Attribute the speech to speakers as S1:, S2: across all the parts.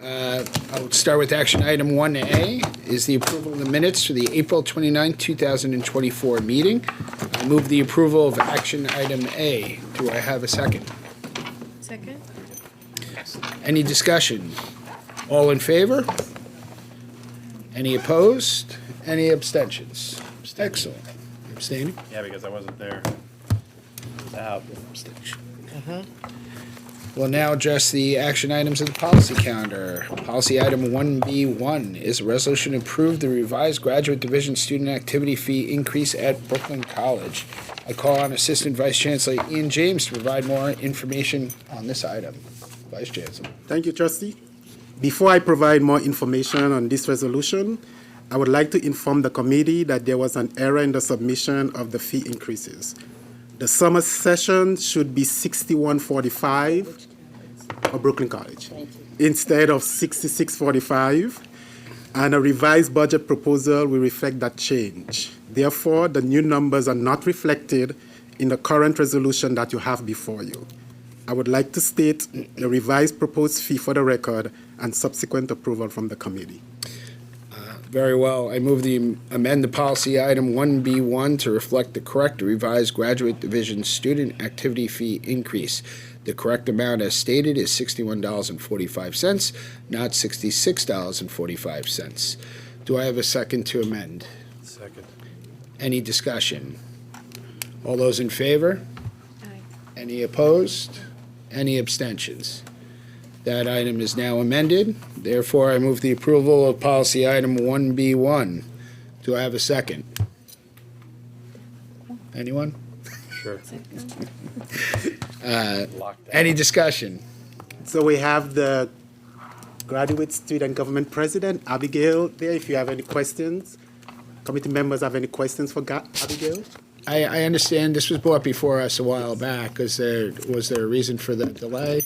S1: I'll start with action item 1A, is the approval of the minutes for the April 29, 2024 meeting. I move the approval of action item A. Do I have a second?
S2: Second?
S1: Any discussion? All in favor? Any opposed? Any abstentions? Excellent. Abstaining?
S3: Yeah, because I wasn't there. I was out.
S1: Abstention. We'll now address the action items of the policy calendar. Policy item 1B1 is a resolution to approve the revised graduate division student activity fee increase at Brooklyn College. I call on Assistant Vice Chancellor Ian James to provide more information on this item. Vice Chancellor.
S4: Thank you, Trustee. Before I provide more information on this resolution, I would like to inform the committee that there was an error in the submission of the fee increases. The summer session should be $61.45 for Brooklyn College instead of $66.45, and a revised budget proposal will reflect that change. Therefore, the new numbers are not reflected in the current resolution that you have before you. I would like to state the revised proposed fee for the record and subsequent approval from the committee.
S1: Very well. I move the amend the policy item 1B1 to reflect the correct revised graduate division student activity fee increase. The correct amount as stated is $61.45, not $66.45. Do I have a second to amend?
S3: Second.
S1: Any discussion? All those in favor?
S2: Aye.
S1: Any opposed? Any abstentions? That item is now amended. Therefore, I move the approval of policy item 1B1. Do I have a second? Anyone?
S3: Sure.
S1: Any discussion?
S4: So we have the graduate student government president, Abigail, there. If you have any questions, committee members have any questions for Abigail?
S1: I understand this was brought before us a while back. Was there a reason for the delay?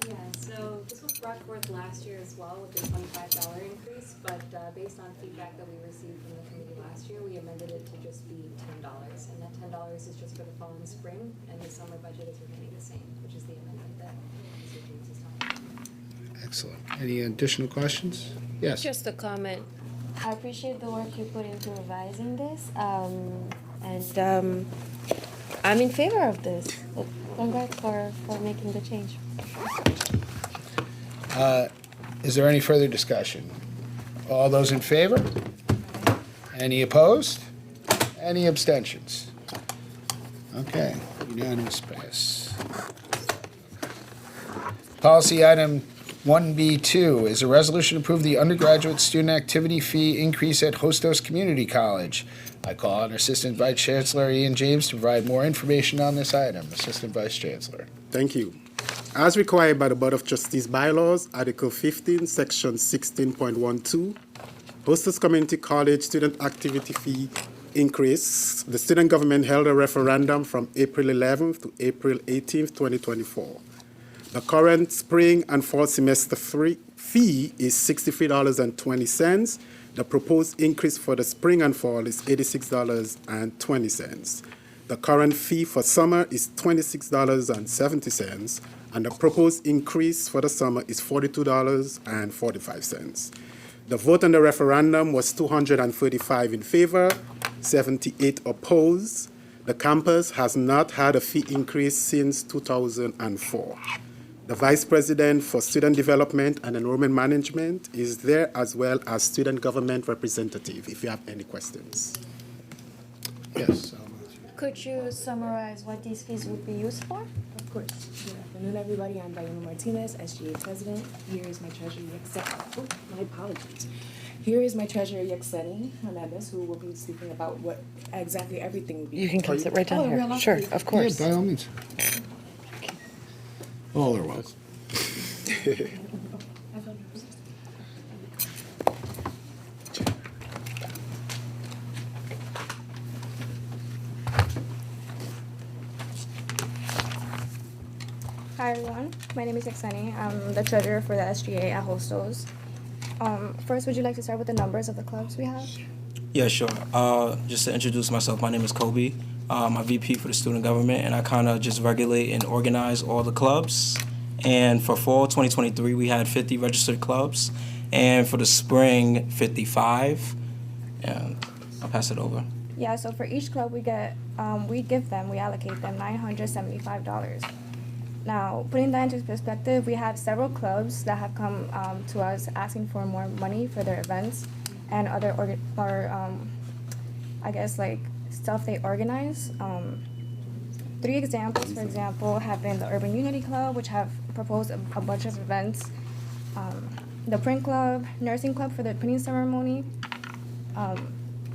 S5: Yeah, so this was brought forth last year as well with the $25 increase, but based on feedback that we received from the committee last year, we amended it to just be $10. And that $10 is just for the fall and spring, and the summer budget is remaining the same, which is the amendment that Mr. James is talking about.
S1: Excellent. Any additional questions? Yes.
S2: Just a comment.
S6: I appreciate the work you put into revising this, and I'm in favor of this. Congrats for making the change.
S1: Is there any further discussion? All those in favor? Any opposed? Any abstentions? Okay, unanimous pass. Policy item 1B2 is a resolution to approve the undergraduate student activity fee increase at Hostos Community College. I call on Assistant Vice Chancellor Ian James to provide more information on this item. Assistant Vice Chancellor.
S4: Thank you. As required by the Board of Trustees bylaws, Article 15, Section 16.12, Hostos Community College student activity fee increase. The student government held a referendum from April 11th to April 18th, 2024. The current spring and fall semester fee is $63.20. The proposed increase for the spring and fall is $86.20. The current fee for summer is $26.70, and the proposed increase for the summer is $42.45. The vote on the referendum was 235 in favor, 78 opposed. The campus has not had a fee increase since 2004. The Vice President for Student Development and Enrollment Management is there, as well as Student Government Representative, if you have any questions.
S1: Yes.
S6: Could you summarize what these fees would be used for?
S7: Of course. Good afternoon, everybody. I'm Diana Martinez, SGA President. Here is my treasurer, my apologies. Here is my treasurer, Yaxeni Hernandez, who will be speaking about what exactly everything will be.
S2: You can come sit right down
S7: Oh,
S2: here.
S7: real life?
S2: Sure, of course.
S1: Yeah, by all means. All are welcome.
S8: Hi everyone, my name is Yaxeni. I'm the treasurer for the SGA at Hostos. First, would you like to start with the numbers of the clubs we have?
S9: Yeah, sure. Just to introduce myself, my name is Kobe. I'm a VP for the student government, and I kind of just regulate and organize all the clubs And for fall 2023, we had 50 registered clubs. And for the spring, 55. And I'll pass it over.
S8: Yeah, so for each club we allocate them $975. Now, putting that into perspective, we have several clubs that have come to us asking for more money for their events and other stuff they organize. 3 examples, for example, have been the Urban Unity Club, which have proposed a bunch of events, the Print Club, Nursing Club for the pinning ceremony.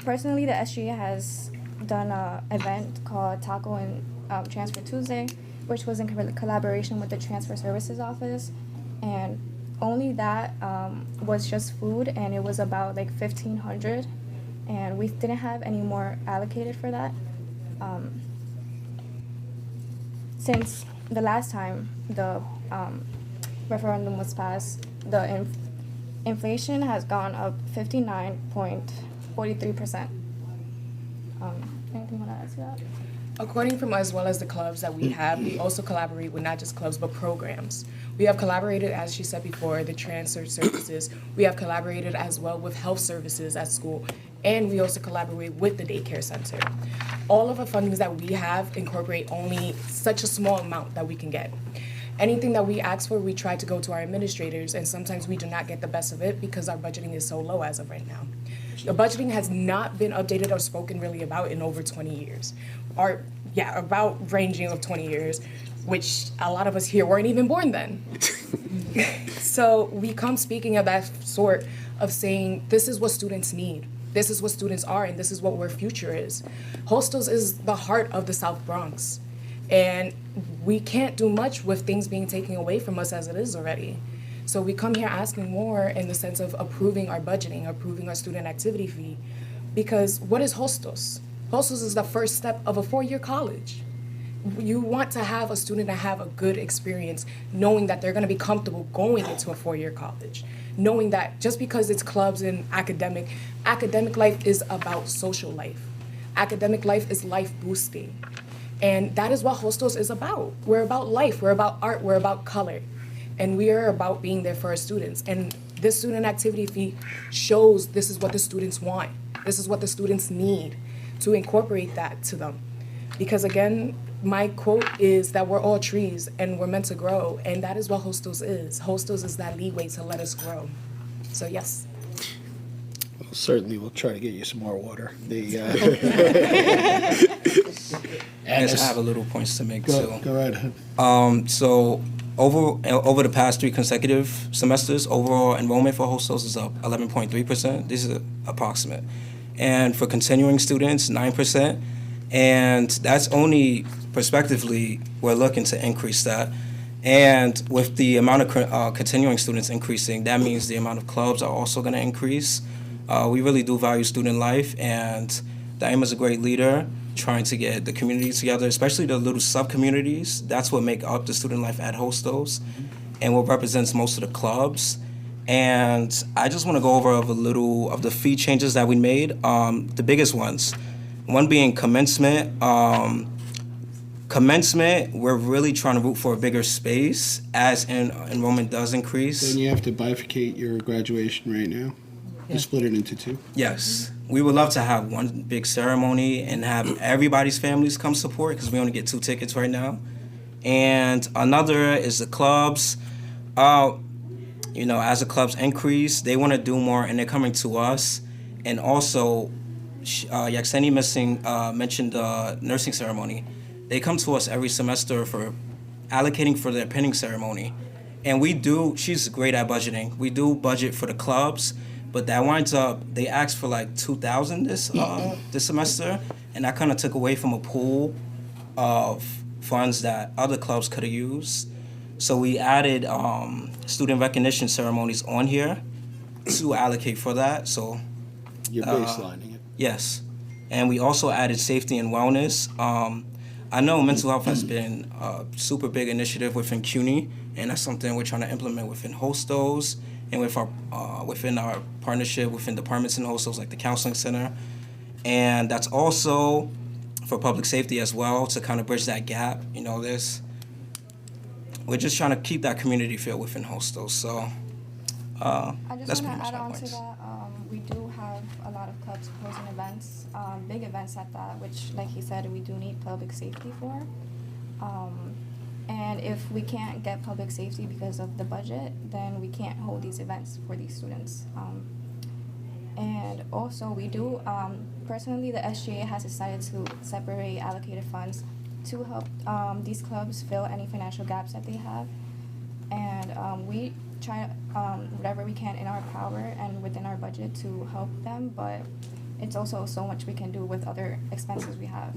S8: Personally, the SGA has done an event called Taco and Transfer Tuesday, which was in collaboration with the Transfer Services Office, and only that was just food, and it was about like $1,500, and we didn't have any more allocated for that. Since the last time the referendum was passed, the inflation has gone up 59.43%. Anything you want to add to that?
S7: According from as well as the clubs that we have, we also collaborate with not just clubs, but programs. We have collaborated, as she said before, the transfer services. We have collaborated as well with health services at school, and we also collaborate with the daycare center. All of the fundings that we have incorporate only such a small amount that we can get. Anything that we ask for, we try to go to our administrators, and sometimes we do not get the best of it because our budgeting is so low as of right now. The budgeting has not been updated or spoken really about in over 20 years. About ranging of 20 years, which a lot of us here weren't even born then. So we come speaking of that sort of saying, this is what students need. This is what students are, and this is what our future is. Hostels is the heart of the South Bronx. And we can't do much with things being taken away from us as it is already. So we come here asking more in the sense of approving our budgeting, approving our student activity fee. Because what is Hostels? Hostels is the first step of a 4-year college. You want to have a student to have a good experience, knowing that they're going to be comfortable going into a 4-year college. Knowing that just because it's clubs and academic life is about social life. Academic life is life boosting. And that is what Hostels is about. We're about life, we're about art, we're about color. And we are about being there for our students. And this student activity fee shows this is what the students want. This is what the students need, to incorporate that to them. Because again, my quote is that we're all trees and we're meant to grow. And that is what Hostels is. Hostels is that leeway to let us grow. So yes.
S1: Well, certainly, we'll try to get you some more water.
S9: I have a little points to make too.
S1: Go right ahead.
S9: So over the past 3 consecutive semesters, overall enrollment for hostels is up 11.3%. This is approximate. And for continuing students, 9%. And that's only prospectively, we're looking to increase that. And with the amount of continuing students increasing, that means the amount of clubs are also going to increase. We really do value student life, and Diane is a great leader, trying to get the community together, especially the little sub-communities. That's what make up the student life at Hostels and what represents most of the clubs. And I just want to go over a little of the fee changes that we made. The biggest ones, one being commencement. Commencement, we're really trying to root for a bigger space as enrollment does increase.
S1: Then you have to bifurcate your graduation right now. You split it into 2.
S9: Yes. We would love to have one big ceremony and have everybody's families come support, because we only get 2 tickets right now. And another is the clubs. As the clubs increase, they want to do more, and they're coming to us. And also, Yakseni mentioned the nursing ceremony. They come to us every semester for allocating for their pinning ceremony. And she's great at budgeting. We do budget for the clubs, but that winds up, they asked for like $2,000 this semester, and that kind of took away from a pool of funds that other clubs could have used. So we added student recognition ceremonies on here to allocate for that. So
S1: You're baselining it.
S9: yes, and we also added safety and wellness. I know mental health has been a super big initiative within CUNY, and that's something we're trying to implement within Hostels and within our partnership within departments and Hostels like the Counseling Center. And that's also for public safety as well, to kind of bridge that gap. we're just trying to keep that community feel within hostels. So
S8: I
S9: that's
S8: just
S9: pretty
S8: want to
S9: much
S8: add
S9: my
S8: on to
S9: points.
S8: that. We do have a lot of clubs hosting events, big events at that, which, like he said, we do need public safety for. And if we can't get public safety because of the budget, then we can't hold these events for these students. And also, we do, personally, the SGA has decided to separate allocated funds to help these clubs fill any financial gaps that they have. And we try whatever we can in our power and within our budget to help them, but it's also so much we can do with other expenses we have.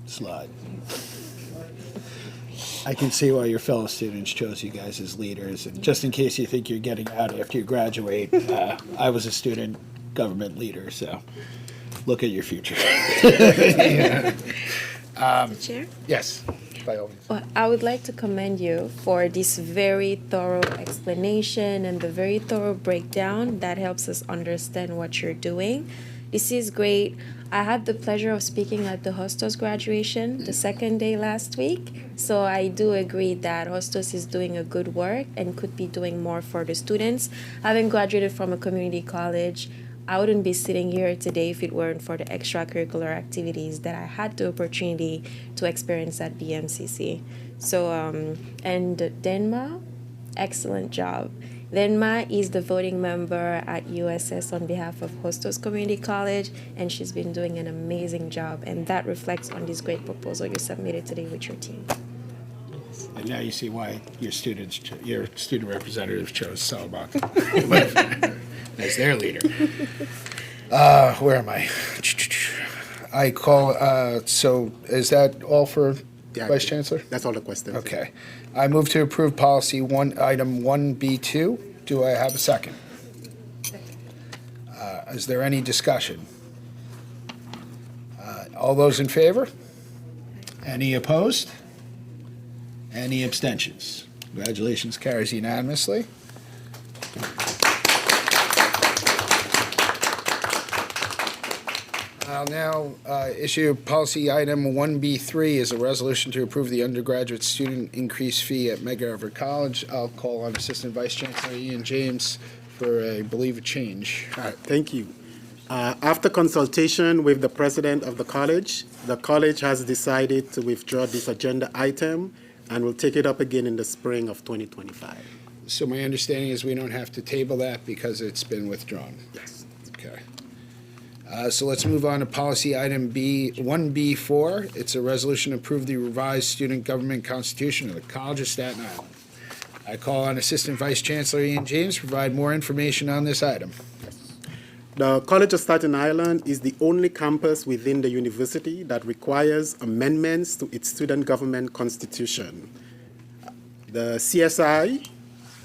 S1: Slide. I can see why your fellow students chose you guys as leaders. And just in case you think you're getting out after you graduate, I was a student government leader, so look at your future. Yeah.
S2: Chair?
S1: Yes, by all means.
S2: Well, I would like to commend you for this very thorough explanation and the very thorough breakdown that helps us understand what you're doing. This is great. I had the pleasure of speaking at the Hostos graduation the second day last week. So I do agree that Hostos is doing a good work and could be doing more for the students. Having graduated from a community college, I wouldn't be sitting here today if it weren't for the extracurricular activities that I had the opportunity to experience at BMCC. So, and Denma, excellent job. Denma is the voting member at USS on behalf of Hostos Community College, and she's been doing an amazing job, and that reflects on this great proposal you submitted today with your team.
S1: And now you see why your students, your student representatives chose Salabak as their leader. Where am I? I call, so is that all for
S4: Yeah,
S1: Vice Chancellor?
S4: That's all the questions.
S1: Okay. I move to approve policy item 1B2. Do I have a second? Is there any discussion? All those in favor? Any opposed? Any abstentions? Congratulations, carries unanimously. I'll now issue policy item 1B3 as a resolution to approve the undergraduate student increase fee at McGarver College. I'll call on Assistant Vice Chancellor Ian James for, I believe, a change.
S4: All right, thank you. After consultation with the president of the college has decided to withdraw this agenda item and will take it up again in the spring of 2025.
S1: So my understanding is we don't have to table that because it's been withdrawn.
S4: Yes.
S1: Okay. So let's move on to policy item 1B4. It's a resolution to approve the revised student government constitution of the College of Staten Island. I call on Assistant Vice Chancellor Ian James to provide more information on this item.
S4: The College of Staten Island is the only campus within the university that requires amendments to its student government constitution. The CSI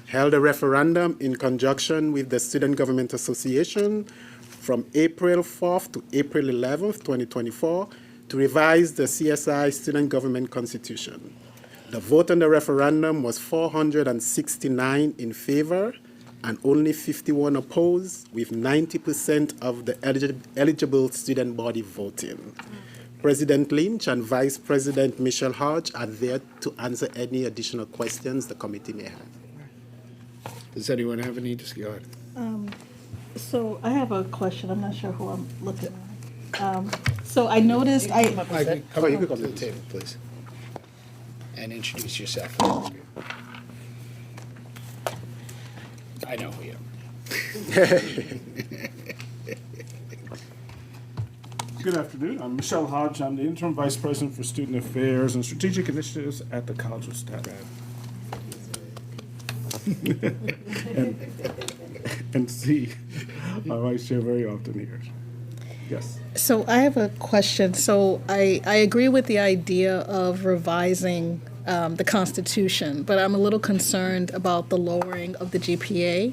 S4: held a referendum in conjunction with the Student Government Association from April 4th to April 11th, 2024, to revise the CSI Student Government Constitution. The vote on the referendum was 469 in favor and only 51 opposed, with 90% of the eligible student body voting. President Lynch and Vice President Michelle Hodge are there to answer any additional questions the committee may have.
S1: Does anyone have any? Just go ahead.
S10: So I have a question. I'm not sure who I'm looking at. So I noticed
S1: You can come to the table, please. And introduce yourself. I know who you are.
S11: Good afternoon. I'm Michelle Hodge. I'm the Interim Vice President for Student Affairs and Strategic Initiatives at the College of Staten Island. and see my vice chair very often here. Yes.
S10: So I have a question. So I agree with the idea of revising the Constitution, but I'm a little concerned about the lowering of the GPA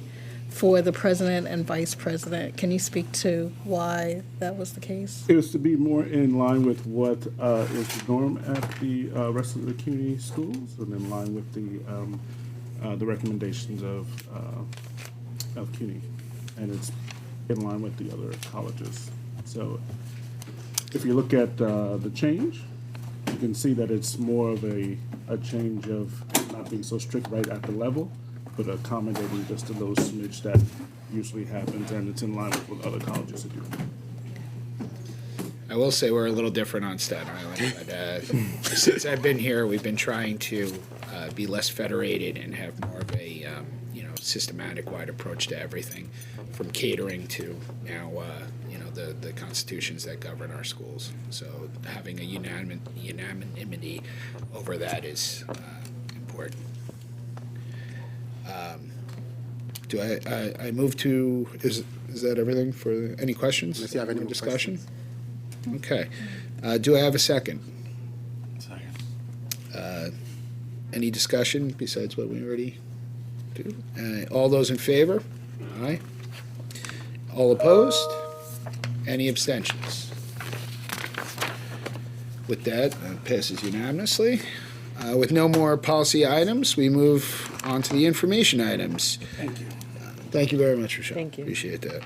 S10: for the president and vice president. Can you speak to why that was the case?
S11: It was to be more in line with what is the norm at the rest of the CUNY schools, and in line with the recommendations of CUNY, and it's in line with the other colleges. So if you look at the change, you can see that it's more of a change of not being so strict right at the level, but accommodating just a little smidge that usually happens, and it's in line with what other colleges are doing.
S1: I will say we're a little different on Staten Island, but since I've been here, we've been trying to be less federated and have more of a systematic wide approach to everything, from catering to now the constitutions that govern our schools. So having a unanimity over that is important. Do I move to, is that everything for, any questions?
S4: Unless you have any
S1: More
S4: more
S1: discussion?
S4: questions.
S1: Okay. Do I have a second?
S3: Second.
S1: Any discussion besides what we already do? All those in favor? Aye. All opposed? Any abstentions? With that, passes unanimously. With no more policy items, we move on to the information items.
S11: Thank you.
S1: Thank you very much, Rochelle.
S12: Thank you.
S1: Appreciate that.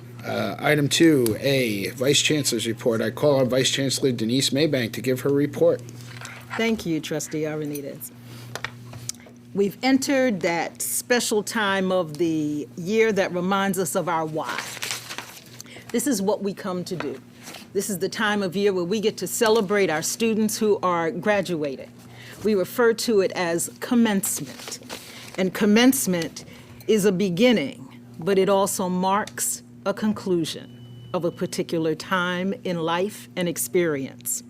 S1: Item 2A, Vice Chancellor's report. I call on Vice Chancellor Denise Maybank to give her report.
S12: Thank you, Trustee Arenitez. We've entered that special time of the year that reminds us of our why. This is what we come to do. This is the time of year where we get to celebrate our students who are graduating. We refer to it as commencement. And commencement is a beginning, but it also marks a conclusion of a particular time in life and experience.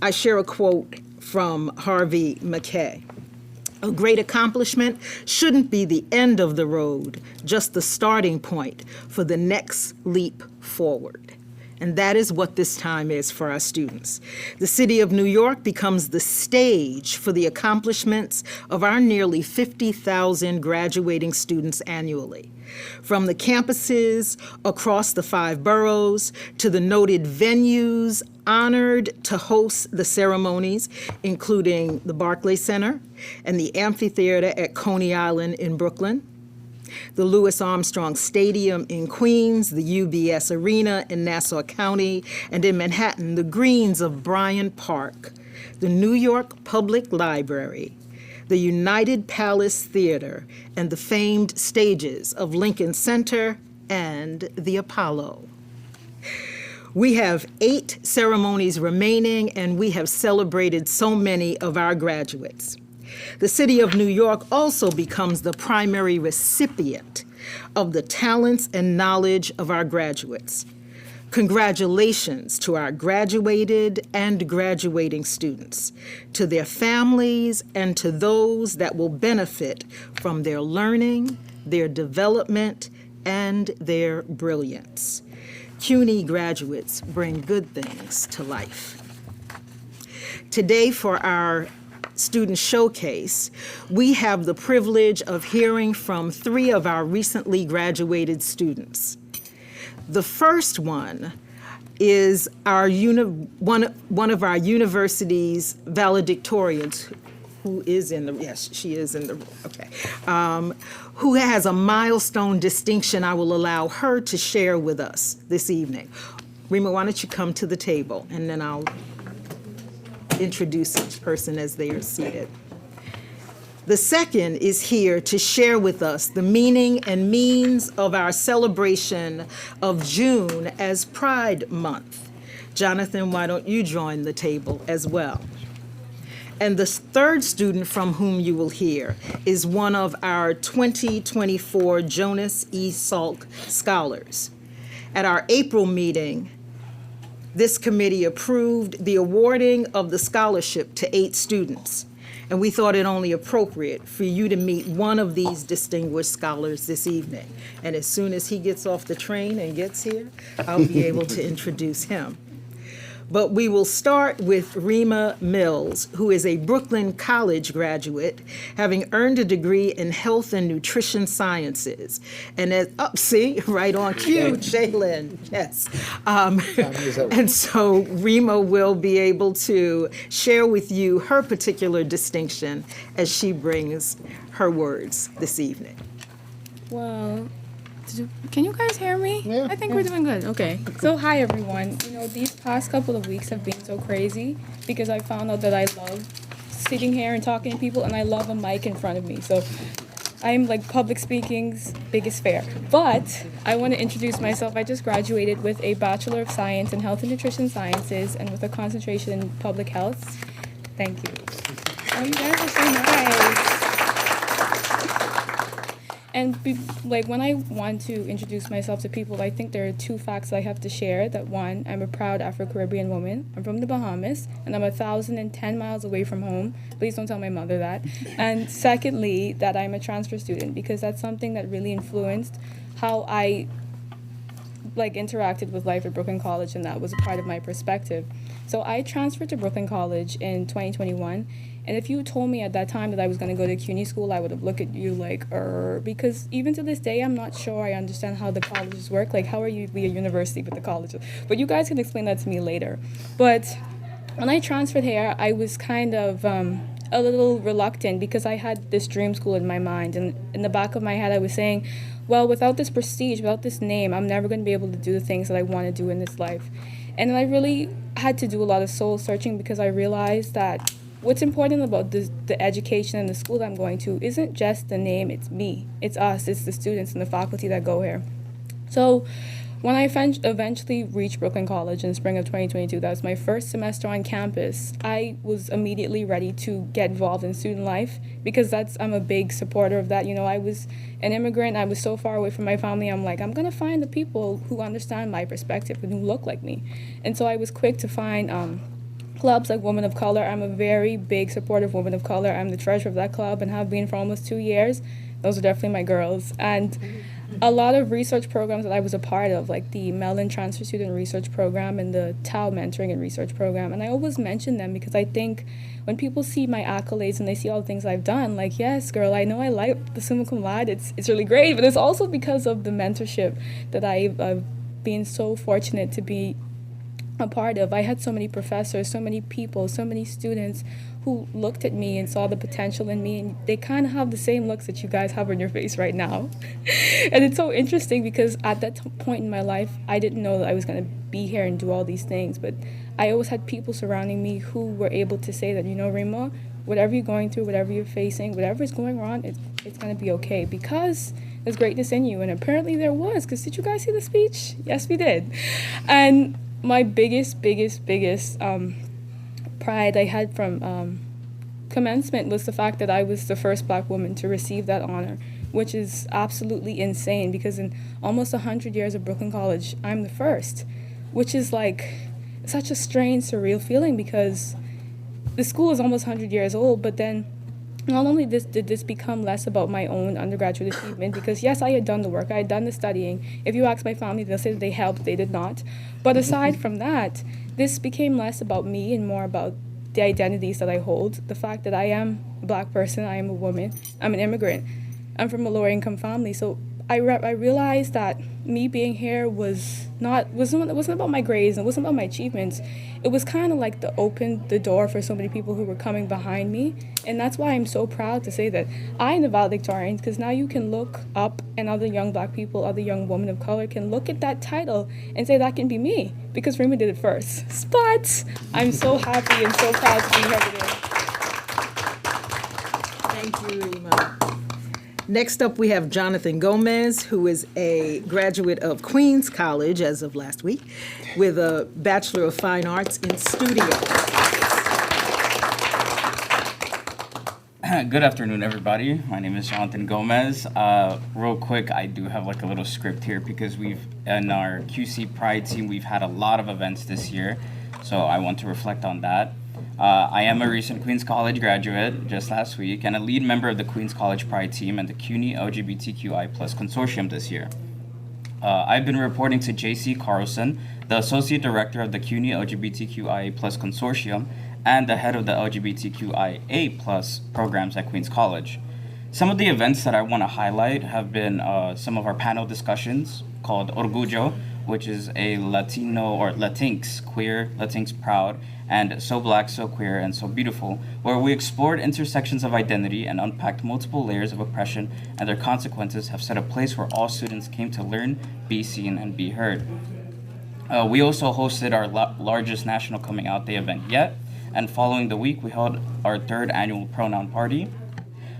S12: I share a quote from Harvey Mackay. A great accomplishment shouldn't be the end of the road, just the starting point for the next leap forward. And that is what this time is for our students. The city of New York becomes the stage for the accomplishments of our nearly 50,000 graduating students annually. From the campuses across the 5 boroughs to the noted venues honored to host the ceremonies, including the Barclay Center and the amphitheater at Coney Island in Brooklyn, the Louis Armstrong Stadium in Queens, the UBS Arena in Nassau County, and in Manhattan, the greens of Bryant Park, the New York Public Library, the United Palace Theater, and the famed stages of Lincoln Center and the Apollo. We have 8 ceremonies remaining, and we have celebrated so many of our graduates. The city of New York also becomes the primary recipient of the talents and knowledge of our graduates. Congratulations to our graduated and graduating students, to their families, and to those that will benefit from their learning, their development, and their brilliance. CUNY graduates bring good things to life. Today, for our student showcase, we have the privilege of hearing from 3 of our recently graduated students. The first one is our one of our university's valedictorians, who is in the, yes, she is in the room, okay, who has a milestone distinction I will allow her to share with us this evening. Rima, why don't you come to the table, and then I'll introduce each person as they are seated. The second is here to share with us the meaning and means of our celebration of June as Pride Month. Jonathan, why don't you join the table as well? And the third student from whom you will hear is one of our 2024 Jonas E. Salk Scholars. At our April meeting, this committee approved the awarding of the scholarship to 8 students, and we thought it only appropriate for you to meet one of these distinguished scholars this evening. And as soon as he gets off the train and gets here, I'll be able to introduce him. But we will start with Rima Mills, who is a Brooklyn College graduate, having earned a degree in health and nutrition sciences. And as, see, right on cue, Jalen, yes. And so Rima will be able to share with you her particular distinction as she brings her words this evening.
S13: Well, Can you guys hear me?
S1: Yeah,
S13: I think
S1: yeah.
S13: we're doing good. Okay. So hi everyone. These past couple of weeks have been so crazy because I found out that I love sitting here and talking to people, and I love a mic in front of me. So I'm like public speaking's biggest fear. But I want to introduce myself. I just graduated with a Bachelor of Science in Health and Nutrition Sciences and with a concentration in public health. Thank you. Oh, you guys are so nice. And when I want to introduce myself to people, I think there are two facts I have to share. That one, I'm a proud Afro-Caribbean woman. I'm from the Bahamas, and I'm 1,010 miles away from home. Please don't tell my mother that. And secondly, that I'm a transfer student, because that's something that really influenced how I interacted with life at Brooklyn College, and that was a part of my perspective. So I transferred to Brooklyn College in 2021. And if you told me at that time that I was going to go to CUNY school, I would have looked at you like, because even to this day, I'm not sure I understand how the colleges work. Like, how are you be a university with the colleges? But you guys can explain that to me later. But when I transferred here, I was kind of a little reluctant because I had this dream school in my mind. And in the back of my head, I was saying, well, without this prestige, without this name, I'm never going to be able to do the things that I want to do in this life. And I really had to do a lot of soul searching because I realized that what's important about the education and the school that I'm going to isn't just the name, it's me, it's us, it's the students and the faculty that go here. So when I eventually reached Brooklyn College in the spring of 2022, that was my first semester on campus, I was immediately ready to get involved in student life because I'm a big supporter of that. I was an immigrant, I was so far away from my family, I'm like, I'm gonna find the people who understand my perspective and who look like me. And so I was quick to find clubs like Women of Color. I'm a very big supporter of Women of Color. I'm the treasurer of that club and have been for almost 2 years. Those are definitely my girls. And a lot of research programs that I was a part of, like the Mellon Transfer Student Research Program and the Tau Mentoring and Research Program. And I always mention them because I think when people see my accolades and they see all the things I've done, like, yes, girl, I know I like the summa cum laude. It's really great, but it's also because of the mentorship that I've been so fortunate to be a part of. I had so many professors, so many people, so many students who looked at me and saw the potential in me, and they kind of have the same looks that you guys have on your face right now. And it's so interesting because at that point in my life, I didn't know that I was going to be here and do all these things, but I always had people surrounding me who were able to say that, Rima, whatever you're going through, whatever you're facing, whatever is going on, it's going to be okay because there's greatness in you. And apparently there was, because did you guys see the speech? Yes, we did. And my biggest pride I had from commencement was the fact that I was the first Black woman to receive that honor, which is absolutely insane because in almost 100 years of Brooklyn College, I'm the first, which is like such a strange, surreal feeling because the school is almost 100 years old, but then not only did this become less about my own undergraduate achievement, because yes, I had done the work, I had done the studying. If you ask my family, they'll say that they helped, they did not. But aside from that, this became less about me and more about the identities that I hold. The fact that I am a Black person, I am a woman, I'm an immigrant, I'm from a lower income family. So I realized that me being here wasn't about my grades, and it wasn't about my achievements. It was kind of like the door for so many people who were coming behind me. And that's why I'm so proud to say that I am the valedictorian, because now you can look up and other young Black people, other young women of color can look at that title and say that can be me, because Rima did it first. But I'm so happy and so proud to be here today.
S12: Thank you, Rima. Next up, we have Jonathan Gomez, who is a graduate of Queens College as of last week, with a Bachelor of Fine Arts in Studio.
S14: Good afternoon, everybody. My name is Jonathan Gomez. Real quick, I do have like a little script here because in our QC Pride team, we've had a lot of events this year, so I want to reflect on that. I am a recent Queens College graduate just last week and a lead member of the Queens College Pride team and the CUNY LGBTQI+ consortium this year. I've been reporting to JC Carlson, the Associate Director of the CUNY LGBTQI+ consortium and the head of the LGBTQIA+ programs at Queens College. Some of the events that I want to highlight have been some of our panel discussions called Orgullo, which is a Latino or Latinx, queer, Latinx proud, and So Black, So Queer, and So Beautiful, where we explored intersections of identity and unpacked multiple layers of oppression and their consequences have set a place where all students came to learn, be seen, and be heard. We also hosted our largest national coming out day event yet, and following the week, we held our third annual pronoun party.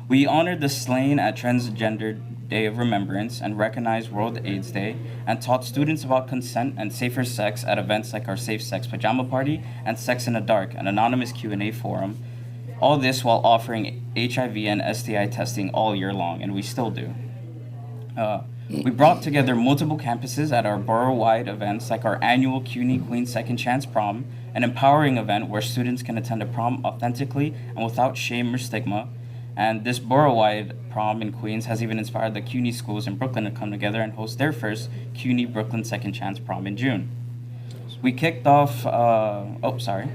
S14: We honored the slain at Transgender Day of Remembrance and recognized World AIDS Day, and taught students about consent and safer sex at events like our Safe Sex Pajama Party and Sex in the Dark, an anonymous Q&A forum. All this while offering HIV and STI testing all year long, and we still do. We brought together multiple campuses at our borough-wide events like our annual CUNY Queen's Second Chance Prom, an empowering event where students can attend a prom authentically and without shame or stigma. And this borough-wide prom in Queens has even inspired the CUNY schools in Brooklyn to come together and host their first CUNY Brooklyn Second Chance Prom in June. We kicked off,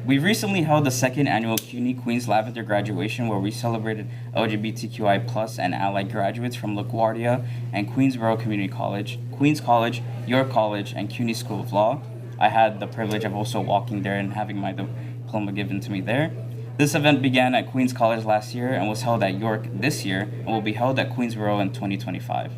S14: we recently held the second annual CUNY Queens Lavender graduation where we celebrated LGBTQI plus and allied graduates from LaGuardia and Queensborough Community College, Queens College, York College, and CUNY School of Law. I had the privilege of also walking there and having my diploma given to me there. This event began at Queens College last year and was held at York this year and will be held at Queensborough in 2025.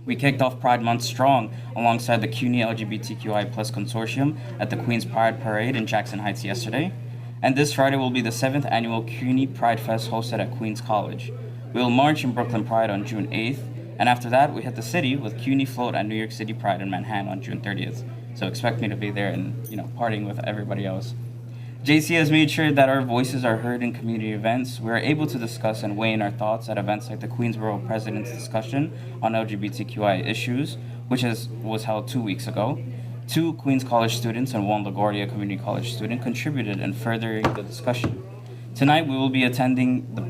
S14: We kicked off Pride Month strong alongside the CUNY LGBTQI Plus Consortium at the Queens Pride Parade in Jackson Heights yesterday. And this Friday will be the 7th annual CUNY Pride Fest hosted at Queens College. We will march in Brooklyn Pride on June 8th, and after that we hit the city with CUNY Float at New York City Pride in Manhattan on June 30th. So expect me to be there and, partying with everybody else. JC has made sure that our voices are heard in community events. We are able to discuss and weigh in our thoughts at events like the Queensborough President's Discussion on LGBTQI issues, which was held 2 weeks ago. 2 Queens College students and 1 LaGuardia Community College student contributed in furthering the discussion. Tonight we will be attending the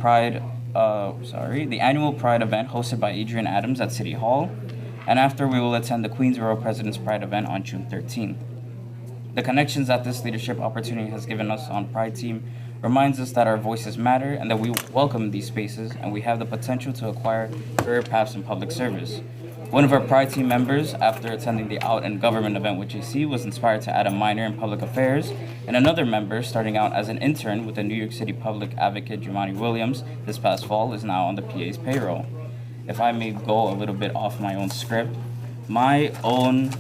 S14: annual Pride event hosted by Adrian Adams at City Hall, and after we will attend the Queensborough President's Pride event on June 13th. The connections that this leadership opportunity has given us on Pride Team reminds us that our voices matter and that we welcome these spaces and we have the potential to acquire career paths in public service. One of our Pride Team members, after attending the Out in Government event with JC, was inspired to add a minor in public affairs, and another member, starting out as an intern with the New York City Public Advocate Jumani Williams this past fall, is now on the PA's payroll. If I may go a little bit off my own script, my own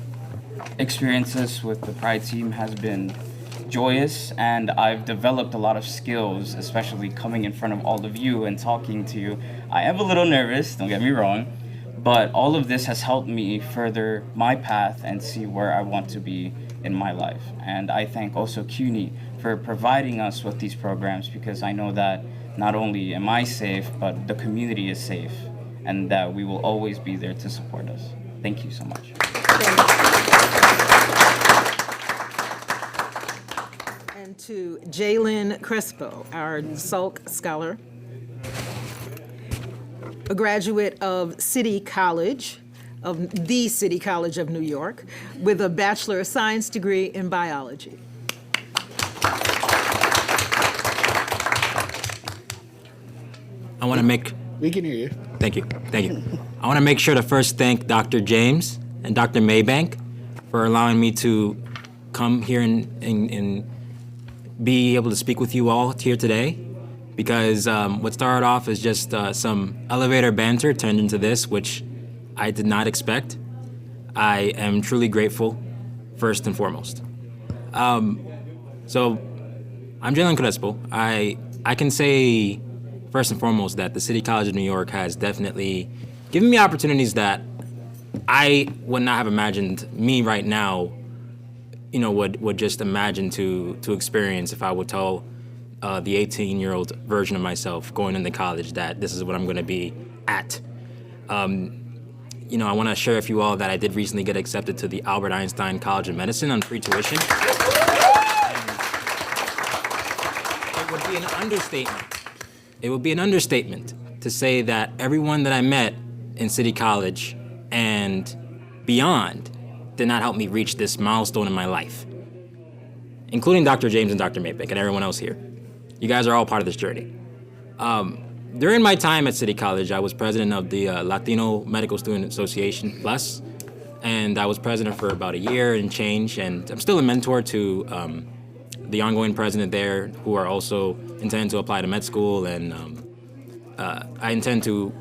S14: experiences with the Pride Team has been joyous, and I've developed a lot of skills, especially coming in front of all of you and talking to you. I am a little nervous, don't get me wrong, but all of this has helped me further my path and see where I want to be in my life. And I thank also CUNY for providing us with these programs, because I know that not only am I safe, but the community is safe, and that we will always be there to support us. Thank you so much.
S12: And to Jalen Crespo, our Salk Scholar, a graduate of City College, of the City College of New York, with a Bachelor of Science degree in biology.
S15: I want to make...
S1: We can hear you.
S15: Thank you. I want to make sure to first thank Dr. James and Dr. Maybank for allowing me to come here and be able to speak with you all here today, because what started off as just some elevator banter turned into this, which I did not expect. I am truly grateful, first and foremost. So I'm Jalen Crespo. I can say first and foremost that the City College of New York has definitely given me opportunities that I would not have imagined me right now, would just imagine to experience if I would tell the 18-year-old version of myself going into college that this is what I'm going to be at. I want to share with you all that I did recently get accepted to the Albert Einstein College of Medicine on free tuition. It would be an understatement. It would be an understatement to say that everyone that I met in City College and beyond did not help me reach this milestone in my life, including Dr. James and Dr. Maybank and everyone else here. You guys are all part of this journey. During my time at City College, I was president of the Latino Medical Student Association Plus, and I was president for about a year and change, and I'm still a mentor to the ongoing president there, who are also intending to apply to med school, and I intend to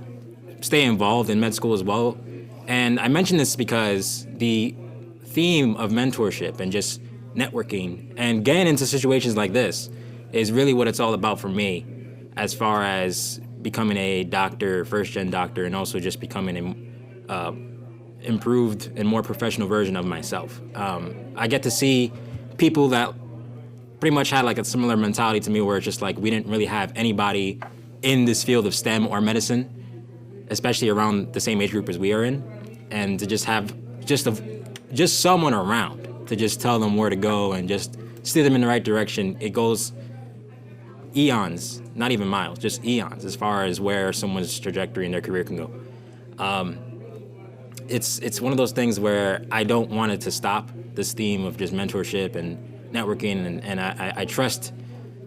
S15: stay involved in med school as well. And I mention this because the theme of mentorship and just networking and getting into situations like this is really what it's all about for me, as far as becoming a doctor, first-gen doctor, and also just becoming an improved and more professional version of myself. I get to see people that pretty much had like a similar mentality to me, where it's just like we didn't really have anybody in this field of STEM or medicine, especially around the same age group as we are in, and to just have just someone around to just tell them where to go and just steer them in the right direction. It goes eons, not even miles, just eons, as far as where someone's trajectory in their career can go. It's one of those things where I don't want it to stop, this theme of just mentorship and networking, and I trust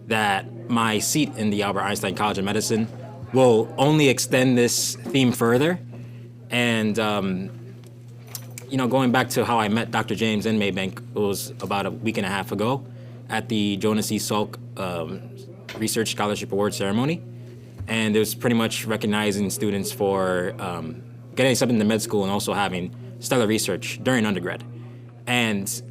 S15: that my seat in the Albert Einstein College of Medicine will only extend this theme further. And going back to how I met Dr. James and Maybank, it was about a week and a half ago at the Jonas E. Salk Research Scholarship Award ceremony. And it was pretty much recognizing students for getting accepted into med school and also having stellar research during undergrad. And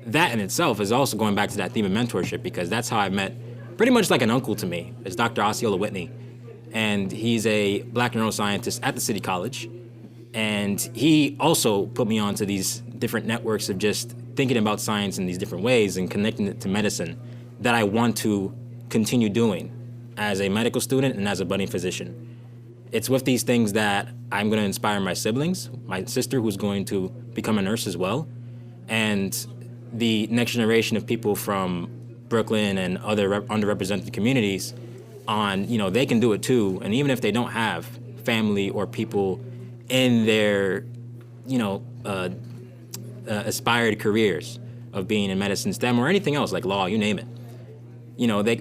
S15: that in itself is also going back to that theme of mentorship, because that's how I met pretty much like an uncle to me. It's Dr. Osceola Whitney. And he's a black neuroscientist at the City College. And he also put me onto these different networks of just thinking about science in these different ways and connecting it to medicine that I want to continue doing as a medical student and as a budding physician. It's with these things that I'm going to inspire my siblings, my sister who's going to become a nurse as well, and the next generation of people from Brooklyn and other underrepresented communities on, they can do it too. And even if they don't have family or people in their, aspired careers of being in medicine, STEM, or anything else like law, you name it,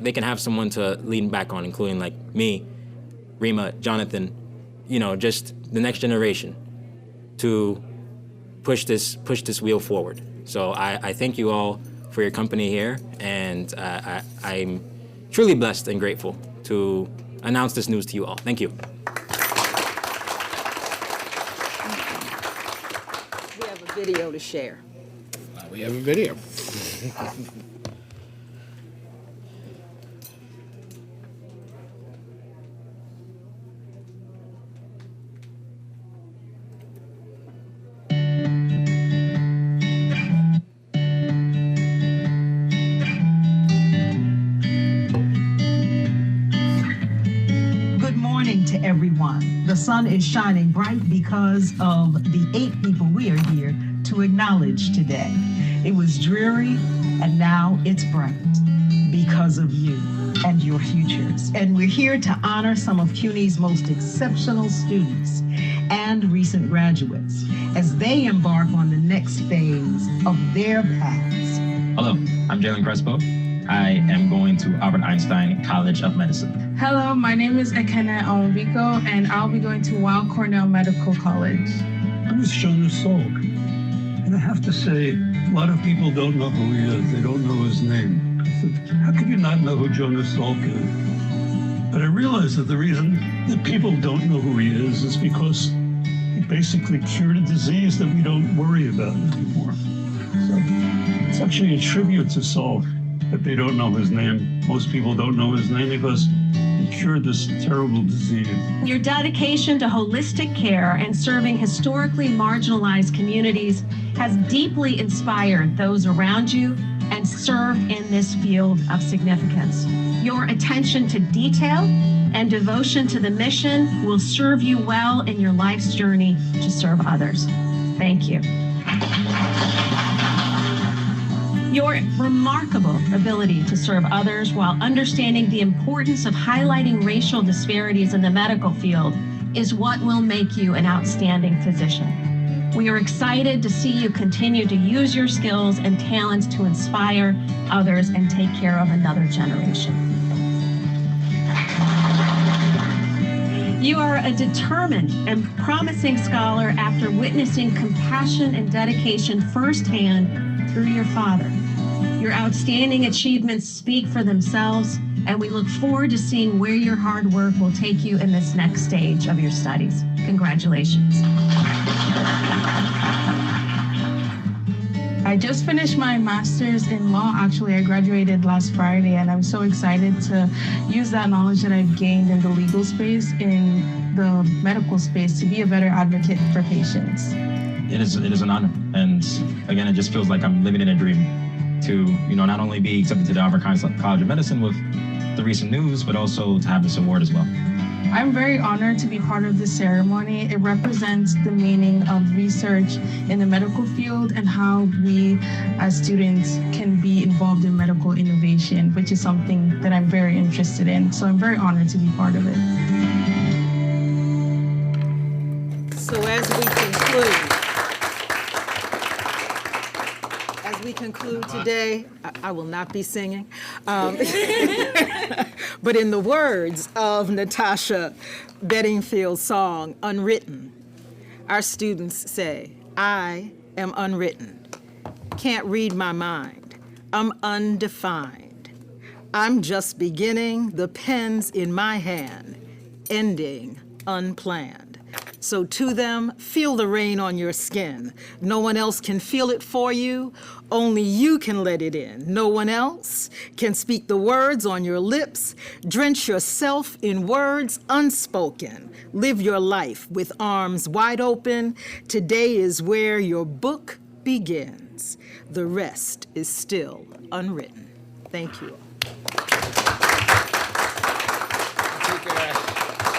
S15: they can have someone to lean back on, including like me, Rima, Jonathan, just the next generation to push this wheel forward. So I thank you all for your company here, and I'm truly blessed and grateful to announce this news to you all. Thank you.
S12: We have a video to share.
S1: We have a video.
S16: To everyone. The sun is shining bright because of the 8 people we are here to acknowledge today. It was dreary and now it's bright because of you and your futures. And we're here to honor some of CUNY's most exceptional students and recent graduates as they embark on the next phase of their paths.
S17: Hello, I'm Jalen Crespo. I am going to Albert Einstein College of Medicine.
S18: Hello, my name is Ekene Onwiko, and I'll be going to Weill Cornell Medical College.
S19: I'm with Jonas Salk, and I have to say, a lot of people don't know who he is. They don't know his name. How could you not know who Jonas Salk is? But I realize that the reason that people don't know who he is because he basically cured a disease that we don't worry about anymore. So it's actually a tribute to Salk that they don't know his name. Most people don't know his name because he cured this terrible disease.
S20: Your dedication to holistic care and serving historically marginalized communities has deeply inspired those around you and served in this field of significance. Your attention to detail and devotion to the mission will serve you well in your life's journey to serve others. Thank you. Your remarkable ability to serve others while understanding the importance of highlighting racial disparities in the medical field is what will make you an outstanding physician. We are excited to see you continue to use your skills and talents to inspire others and take care of another generation. You are a determined and promising scholar after witnessing compassion and dedication firsthand through your father. Your outstanding achievements speak for themselves, and we look forward to seeing where your hard work will take you in this next stage of your studies. Congratulations.
S18: I just finished my master's in law. Actually, I graduated last Friday, and I'm so excited to use that knowledge that I've gained in the legal space, in the medical space, to be a better advocate for patients.
S17: It is an honor, and again, it just feels like I'm living in a dream to, not only be accepted to the Auburn College of Medicine with the recent news, but also to have this award as well.
S18: I'm very honored to be part of this ceremony. It represents the meaning of research in the medical field and how we as students can be involved in medical innovation, which is something that I'm very interested in. So I'm very honored to be part of it.
S12: So as we conclude today, I will not be singing. But in the words of Natasha Bedingfield's song, Unwritten, our students say, I am unwritten, can't read my mind, I'm undefined. I'm just beginning, the pen's in my hand, ending unplanned. So to them, feel the rain on your skin. No one else can feel it for you. Only you can let it in. No one else can speak the words on your lips. Drench yourself in words unspoken. Live your life with arms wide open. Today is where your book begins. The rest is still unwritten. Thank you.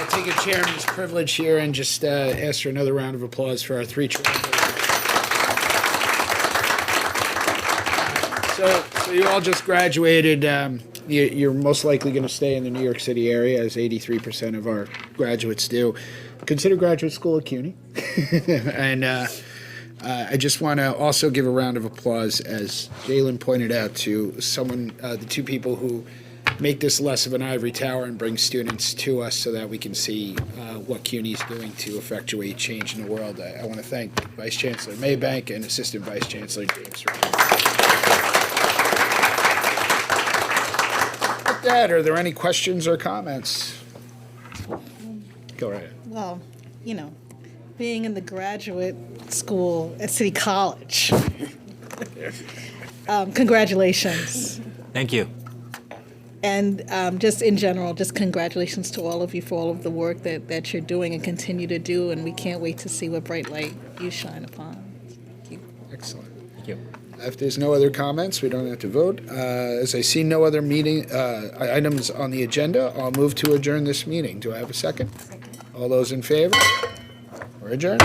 S1: I'll take a chairman's privilege here and just ask for another round of applause for our three trailblazers. So you all just graduated. You're most likely going to stay in the New York City area, as 83% of our graduates do. Consider graduate school at CUNY. And I just want to also give a round of applause, as Jalen pointed out, to the two people who make this less of an ivory tower and bring students to us so that we can see what CUNY is doing to effectuate change in the world. I want to thank Vice Chancellor Maybank and Assistant Vice Chancellor James Ryan. With that, are there any questions or comments? Go right ahead.
S10: Well, being in the graduate school at City College, congratulations.
S15: Thank you.
S10: And just in general, just congratulations to all of you for all of the work that you're doing and continue to do, and we can't wait to see what bright light you shine upon. Thank you.
S1: Excellent.
S15: Thank you.
S1: If there's no other comments, we don't have to vote. As I see no other meeting items on the agenda, I'll move to adjourn this meeting. Do I have a second? Second. All those in favor? We're adjourned.